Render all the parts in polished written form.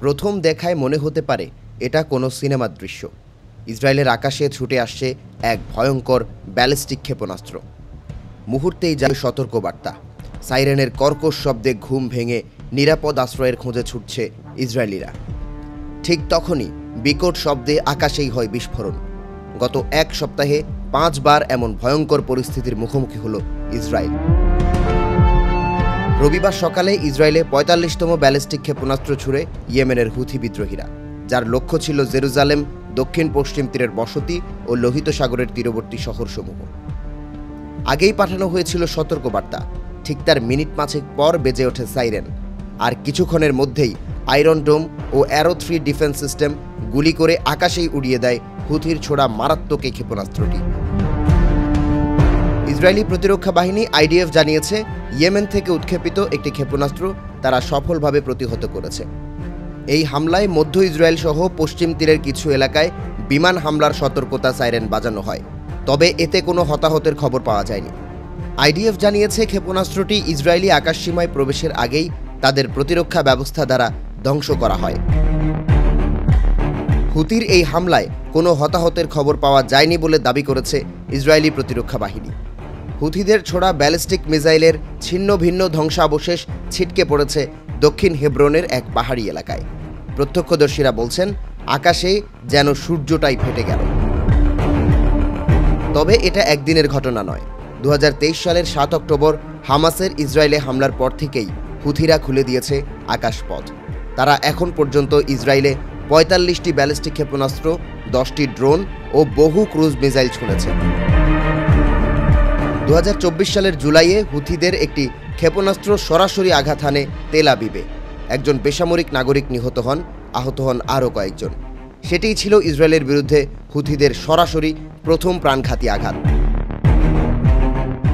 প্রথম দেখায় মনে হতে পারে এটা কোনো সিনেমার দৃশ্য। ইসরায়েলের আকাশে ছুটে আসছে এক ভয়ঙ্কর ব্যালিস্টিক ক্ষেপণাস্ত্র। মুহূর্তেই যায় সতর্কবার্তা। সাইরেনের কর্কশ শব্দে ঘুম ভেঙে নিরাপদ আশ্রয়ের খোঁজে ছুটছে ইসরায়েলিরা। ঠিক তখনই বিকট শব্দে আকাশেই হয় বিস্ফোরণ। গত এক সপ্তাহে 5 বার এমন ভয়ঙ্কর পরিস্থিতির মুখোমুখি হল ইসরায়েল। রবিবার সকালে ইসরায়েলে 45তম ব্যালিস্টিক ক্ষেপণাস্ত্র ছুড়ে ইয়েমেনের হুথি বিদ্রোহীরা, যার লক্ষ্য ছিল জেরুজালেম, দক্ষিণ পশ্চিম তীরের বসতি ও লোহিত সাগরের তীরবর্তী শহরসমূহ। আগেই পাঠানো হয়েছিল সতর্কবার্তা। ঠিক তার মিনিট 5 পর বেজে ওঠে সাইরেন, আর কিছুক্ষণের মধ্যেই আয়রন ডোম ও অ্যারো 3 ডিফেন্স সিস্টেম গুলি করে আকাশেই উড়িয়ে দেয় হুথির ছোড়া মারাত্মক এই ক্ষেপণাস্ত্রটি। ইসরায়েলি প্রতিরক্ষা বাহিনী আইডিএফ জানিয়েছে, ইয়েমেন থেকে উৎক্ষেপিত একটি ক্ষেপণাস্ত্র তারা সফলভাবে প্রতিহত করেছে। এই হামলায় মধ্য ইসরায়েল সহ পশ্চিম তীরের কিছু এলাকায় বিমান হামলার সতর্কতা সাইরেন বাজানো হয়, তবে এতে কোনো হতাহতের খবর পাওয়া যায়নি। আইডিএফ জানিয়েছে, ক্ষেপণাস্ত্রটি ইসরায়েলি আকাশসীমায় প্রবেশের আগেই তাদের প্রতিরক্ষা ব্যবস্থা দ্বারা ধ্বংস করা হয়। হুতির এই হামলায় কোনো হতাহতের খবর পাওয়া যায়নি বলে দাবি করেছে ইসরায়েলি প্রতিরক্ষা বাহিনী। হুথিদের ছোড়া ব্যালিস্টিক মিসাইলের ছিন্ন ভিন্ন ধ্বংসাবশেষ ছিটকে পড়েছে দক্ষিণ হেব্রনের এক পাহাড়ি এলাকায়। প্রত্যক্ষদর্শীরা বলছেন, আকাশে যেন সূর্যটাই ফেটে গেল। তবে এটা একদিনের ঘটনা নয়। 2023 সালের 7 অক্টোবর হামাসের ইসরায়েলে হামলার পর থেকেই হুথিরা খুলে দিয়েছে আকাশপথ। তারা এখন পর্যন্ত ইসরায়েলে 45টি ব্যালিস্টিক ক্ষেপণাস্ত্র, 10টি ড্রোন ও বহু ক্রুজ মিসাইল ছুঁড়েছে। 2024 সালের জুলাইয়ে হুথিদের একটি ক্ষেপণাস্ত্র সরাসরি আঘাত হানে তেল আবিবে। একজন বেসামরিক নাগরিক নিহত হন, আহত হন আরও কয়েকজন। সেটিই ছিল ইসরায়েলের বিরুদ্ধে হুথিদের সরাসরি প্রথম প্রাণঘাতী আঘাত।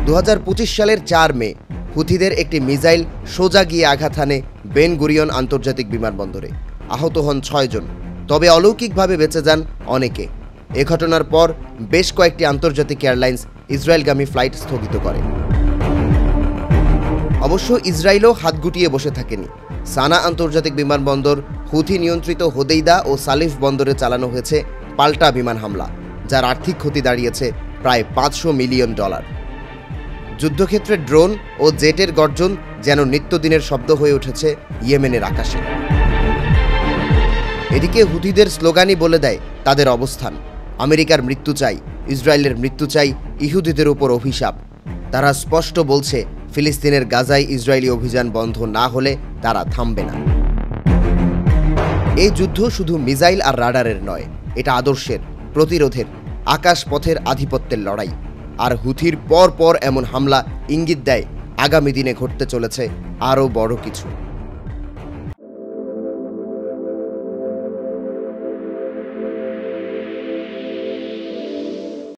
2025 সালের 4 মে হুথিদের একটি মিসাইল সোজা গিয়ে আঘাত হানে বেন গুরিয়ন আন্তর্জাতিক বিমানবন্দরে। আহত হন 6 জন, তবে অলৌকিকভাবে বেঁচে যান অনেকে। এ ঘটনার পর বেশ কয়েকটি আন্তর্জাতিক এয়ারলাইন্স ইসরায়েলগামী ফ্লাইট স্থগিত করে। অবশ্য ইসরায়েলও হাত গুটিয়ে বসে থাকেনি। সানা আন্তর্জাতিক বিমানবন্দর, হুথি নিয়ন্ত্রিত হোদেইদা ও সালিফ বন্দরে চালানো হয়েছে পাল্টা বিমান হামলা, যার আর্থিক ক্ষতি দাঁড়িয়েছে প্রায় $500 মিলিয়ন। যুদ্ধক্ষেত্রে ড্রোন ও জেটের গর্জন যেন নিত্যদিনের শব্দ হয়ে উঠেছে ইয়েমেনের আকাশে। এদিকে হুথিদের স্লোগানই বলে দেয় তাদের অবস্থান। আমেরিকার মৃত্যু চাই, ইসরায়েলের মৃত্যু চাই, ইহুদিদের উপর অভিশাপ। তারা স্পষ্ট বলছে, ফিলিস্তিনের গাজায় ইসরায়েলি অভিযান বন্ধ না হলে তারা থামবে না। এই যুদ্ধ শুধু মিসাইল আর রাডারের নয়, এটা আদর্শের, প্রতিরোধের, আকাশপথের আধিপত্যের লড়াই। আর হুথির পর পর এমন হামলা ইঙ্গিত দেয় আগামী দিনে ঘটতে চলেছে আরও বড় কিছু।